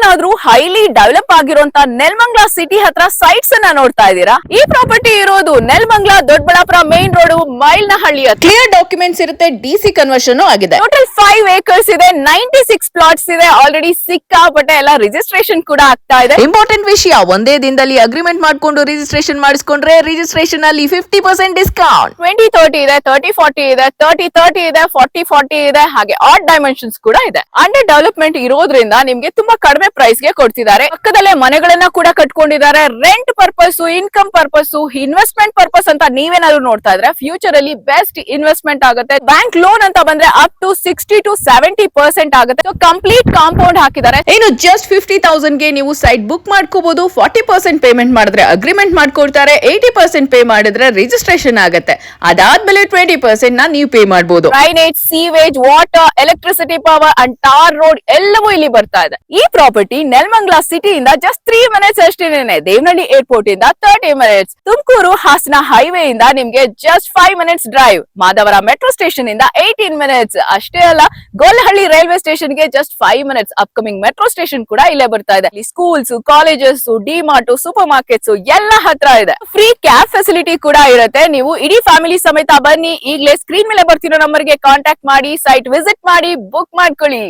ನೀವೇನಾದ್ರೂ highly develop ಆಗಿರುವಂತ Nelamangala city ಹತ್ರ ಸೈಟ್ಸ್ ಅನ್ನ ನೋಡ್ತಾ ಇದ್ದೀರಾ? ಈ ಪ್ರಾಪರ್ಟಿ ಇರೋದು Nelamangala Doddaballapura main road Mylanahalli. Clear documents ಇರುತ್ತೆ, ಡಿಸಿ ಕನ್ವರ್ಷನ್ ಆಗಿದೆ. ಟೋಟಲ್ 5 ಏಕರ್ಸ್ ಇದೆ, 96 ಪ್ಲಾಟ್ಸ್ ಇದೆ. ಆಲ್ರೆಡಿ ಸಿಕ್ಕಾಪಟ್ಟೆ ಎಲ್ಲ ರಿಜಿಸ್ಟ್ರೇಷನ್ ಕೂಡ ಆಗ್ತಾ ಇದೆ. ಇಂಪಾರ್ಟೆಂಟ್ ವಿಷಯ, ಒಂದೇ ದಿನದಲ್ಲಿ ಅಗ್ರಿಮೆಂಟ್ ಮಾಡ್ಕೊಂಡು ರಿಜಿಸ್ಟ್ರೇಷನ್ ಮಾಡಿಸ್ಕೊಂಡ್ರೆ ರಿಜಿಸ್ಟ್ರೇಷನ್ ಅಲ್ಲಿ 50% ಡಿಸ್ಕೌಂಟ್. 20-30 ಇದೆ, 30-40 ಇದೆ, 30-30 ಇದೆ, 40-40 ಇದೆ. ಹಾಗೆ ಆಡ್ ಡೈಮೆನ್ಷನ್ಸ್ ಕೂಡ ಇದೆ. ಅಂಡರ್ ಡೆವಲಪ್ಮೆಂಟ್ ಇರೋದ್ರಿಂದ ನಿಮ್ಗೆ ತುಂಬಾ ಕಡಿಮೆ ಪ್ರೈಸ್ ಗೆ ಕೊಡ್ತಿದ್ದಾರೆ. ಪಕ್ಕದಲ್ಲೇ ಮನೆಗಳನ್ನ ಕೂಡ ಕಟ್ಕೊಂಡಿದ್ದಾರೆ. Rent purpose, income purpose, investment purpose ಅಂತ ನೀವೇನಾದ್ರು ನೋಡ್ತಾ ಇದ್ರೆ ಫ್ಯೂಚರ್ ಅಲ್ಲಿ ಬೆಸ್ಟ್ ಇನ್ವೆಸ್ಟ್ಮೆಂಟ್ ಆಗುತ್ತೆ. ಬ್ಯಾಂಕ್ ಲೋನ್ ಅಂತ ಬಂದ್ರೆ ಅಪ್ ಟು 60-70% ಆಗುತ್ತೆ. ಕಂಪ್ಲೀಟ್ ಕಾಂಪೌಂಡ್ ಹಾಕಿದ್ದಾರೆ. ಇನ್ನು ಜಸ್ಟ್ 50,000 ಗೆ ನೀವು ಸೈಟ್ ಬುಕ್ ಮಾಡ್ಕೋಬಹುದು. 40% ಪೇಮೆಂಟ್ ಮಾಡಿದ್ರೆ ಅಗ್ರಿಮೆಂಟ್ ಮಾಡ್ಕೊಡ್ತಾರೆ. 80% ಪೇ ಮಾಡಿದ್ರೆ ರಿಜಿಸ್ಟ್ರೇಷನ್ ಆಗುತ್ತೆ. ಅದಾದ್ಮೇಲೆ 20% ನ ನೀವು ಪೇ ಮಾಡಬಹುದು. Drainage, sewage, water, electricity, power and tar road ಎಲ್ಲವೂ ಇಲ್ಲಿ ಬರ್ತಾ ಇದೆ. ಈ ಪ್ರಾಪರ್ಟಿ ನೆಲಮಂಗಲ ಸಿಟಿಯಿಂದ ಜಸ್ಟ್ 3 ಮಿನಿಟ್ಸ್ ಅಷ್ಟೇನೆ. ದೇವನಹಳ್ಳಿ ಏರ್ಪೋರ್ಟ್ ಇಂದ 30 ಮಿನಿಟ್ಸ್. ತುಮಕೂರು ಹಾಸನ ಹೈವೇ ಇಂದ ನಿಮ್ಗೆ just 5 minutes drive. Madavara metro station ಇಂದ 18 ಮಿನಿಟ್ಸ್. ಅಷ್ಟೇ ಅಲ್ಲ, ಗೋಲ್ಹಳ್ಳಿ ರೈಲ್ವೆ ಸ್ಟೇಷನ್ ಗೆ just 5 minutes. Upcoming metro station ಕೂಡ ಇಲ್ಲೇ ಬರ್ತಾ ಇದೆ. Schools, colleges, DMart, super markets ಎಲ್ಲ ಹತ್ರ ಇದೆ. ಫ್ರೀ ಕ್ಯಾಬ್ ಫೆಸಿಲಿಟಿ ಕೂಡ ಇರುತ್ತೆ. ನೀವು ಇಡೀ ಫ್ಯಾಮಿಲಿ ಸಮೇತ ಬನ್ನಿ. ಈಗಲೇ ಸ್ಕ್ರೀನ್ ಮೇಲೆ ಬರ್ತಿರೋ ನಂಬರ್ ಗೆ ಕಾಂಟ್ಯಾಕ್ಟ್ ಮಾಡಿ, ಸೈಟ್ ವಿಸಿಟ್ ಮಾಡಿ, ಬುಕ್ ಮಾಡ್ಕೊಳ್ಳಿ.